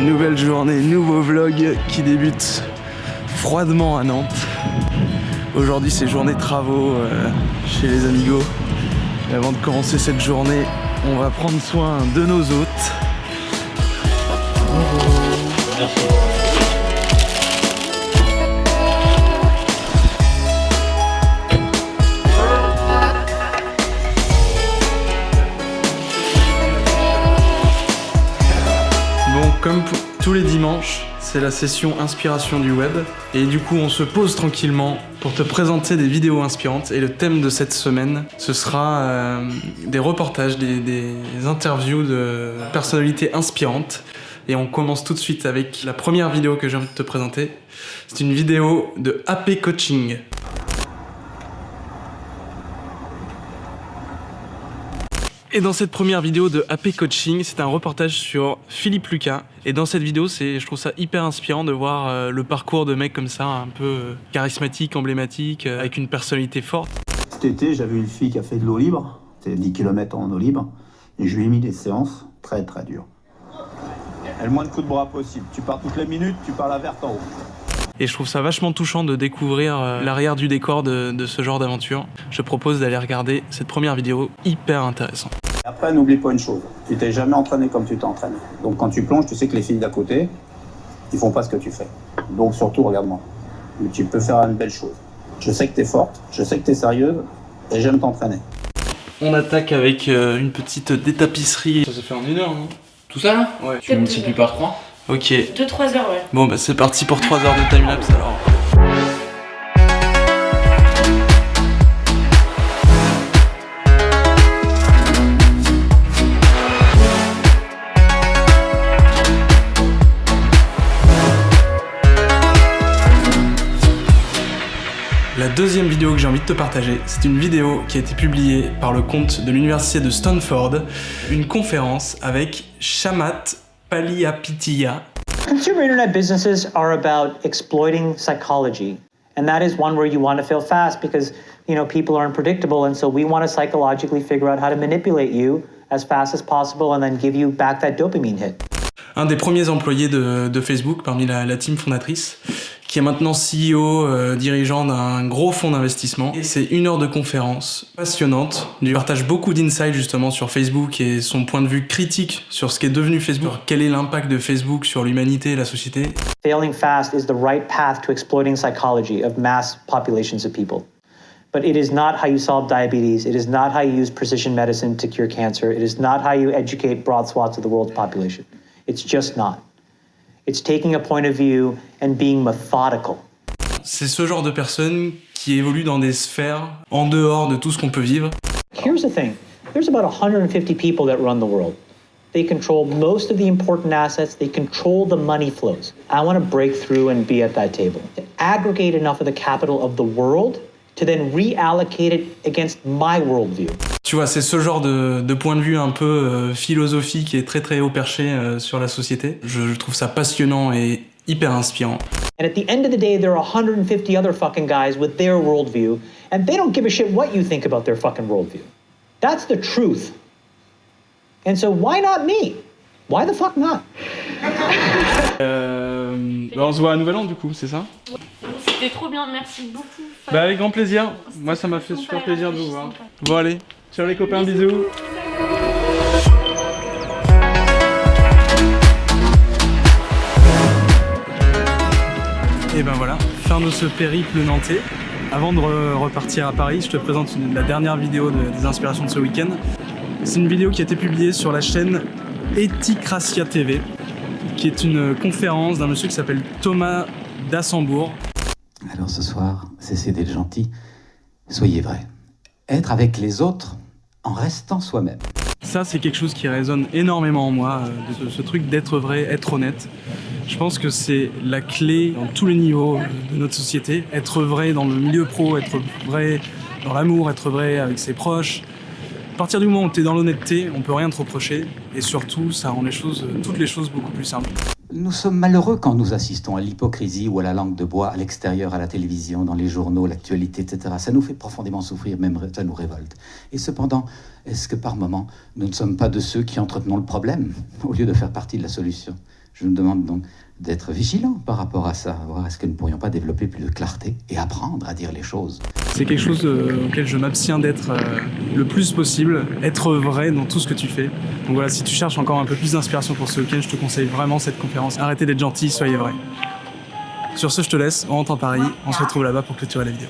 Nouvelle journée, nouveau vlog qui débute froidement à Nantes. Aujourd'hui c'est journée travaux chez les amigos. Et avant de commencer cette journée, on va prendre soin de nos hôtes. Merci. Bon, comme pour tous les dimanches, c'est la session inspiration du web. Et du coup, on se pose tranquillement pour te présenter des vidéos inspirantes. Et le thème de cette semaine, ce sera des reportages, des interviews de personnalités inspirantes. Et on commence tout de suite avec la première vidéo que j'ai envie de te présenter. C'est une vidéo de AP Coaching. Et dans cette première vidéo de AP Coaching, c'est un reportage sur Philippe Lucas. Et dans cette vidéo, je trouve ça hyper inspirant de voir le parcours de mecs comme ça, un peu charismatique, emblématique, avec une personnalité forte. Cet été, j'avais une fille qui a fait de l'eau libre, c'est 10 km en eau libre, et je lui ai mis des séances très très dures. Et le moins de coups de bras possible. Tu pars toutes les minutes, tu pars la verte en haut. Et je trouve ça vachement touchant de découvrir l'arrière du décor de ce genre d'aventure. Je te propose d'aller regarder cette première vidéo hyper intéressante. Après, n'oublie pas une chose, tu t'es jamais entraîné comme tu t'es entraîné. Donc quand tu plonges, tu sais que les filles d'à côté, ils font pas ce que tu fais. Donc surtout, regarde-moi. Mais tu peux faire une belle chose. Je sais que t'es forte, je sais que t'es sérieuse, et j'aime t'entraîner. On attaque avec une petite détapisserie. Ça se fait en 1 heure, non? Tout ça là? Ouais. Tu multiplies par 3? Ok. 2-3 heures, ouais. Bon bah c'est parti pour 3 heures de timelapse alors. La deuxième vidéo que j'ai envie de te partager, c'est une vidéo qui a été publiée par le compte de l'université de Stanford, une conférence avec Shamat Palihapitiya. Consumer internet businesses are about exploiting psychology. And that is one where you want to fail fast because, you know, people are unpredictable. And so we want to psychologically figure out how to manipulate you as fast as possible and then give you back that dopamine hit. Un des premiers employés de Facebook parmi la team fondatrice, qui est maintenant CEO, dirigeant d'un gros fonds d'investissement. Et c'est 1 heure de conférence passionnante. Il partage beaucoup d'insights justement sur Facebook et son point de vue critique sur ce qu'est devenu Facebook. Quel est l'impact de Facebook sur l'humanité et la société? Failing fast is the right path to exploiting psychology of mass populations of people. But it is not how you solve diabetes. It is not how you use precision medicine to cure cancer. It is not how you educate broad swaths of the world's population. It's just not. It's taking a point of view and being methodical. C'est ce genre de personne qui évolue dans des sphères en dehors de tout ce qu'on peut vivre. Here's the thing. There's about 150 people that run the world. They control most of the important assets. They control the money flows. I want to break through and be at that table. To aggregate enough of the capital of the world to then reallocate it against my worldview. Tu vois, c'est ce genre de point de vue un peu philosophique et très très haut perché sur la société. Je trouve ça passionnant et hyper inspirant. And at the end of the day, there are 150 other fucking guys with their worldview, and they don't give a shit what you think about their fucking worldview. That's the truth. And so why not me? Why the fuck not? On se voit à Nouvel An du coup, c'est ça? C'était trop bien, merci beaucoup. Bah avec grand plaisir, moi ça m'a fait super plaisir de vous voir. Bon allez, ciao les copains, bisous. Et ben voilà, fin de ce périple nantais. Avant de repartir à Paris, je te présente la dernière vidéo des inspirations de ce week-end. C'est une vidéo qui a été publiée sur la chaîne Ethicracia TV, qui est une conférence d'un monsieur qui s'appelle Thomas Dassembourg. Alors ce soir, cessez d'être gentil, soyez vrai. Être avec les autres en restant soi-même. Ça, c'est quelque chose qui résonne énormément en moi, de ce truc d'être vrai, être honnête. Je pense que c'est la clé dans tous les niveaux de notre société. Être vrai dans le milieu pro, être vrai dans l'amour, être vrai avec ses proches. À partir du moment où tu es dans l'honnêteté, on peut rien te reprocher. Et surtout, ça rend toutes les choses beaucoup plus simples. Nous sommes malheureux quand nous assistons à l'hypocrisie ou à la langue de bois à l'extérieur, à la télévision, dans les journaux, l'actualité, etc. Ça nous fait profondément souffrir, même ça nous révolte. Et cependant, est-ce que par moment, nous ne sommes pas de ceux qui entretenons le problème, au lieu de faire partie de la solution? Je nous demande donc d'être vigilants par rapport à ça, voir est-ce que nous ne pourrions pas développer plus de clarté et apprendre à dire les choses. C'est quelque chose auquel je m'abstiens d'être le plus possible, être vrai dans tout ce que tu fais. Donc voilà, si tu cherches encore un peu plus d'inspiration pour ce week-end, je te conseille vraiment cette conférence. Arrêtez d'être gentil, soyez vrai. Sur ce, je te laisse, on rentre en Paris, on se retrouve là-bas pour clôturer la vidéo.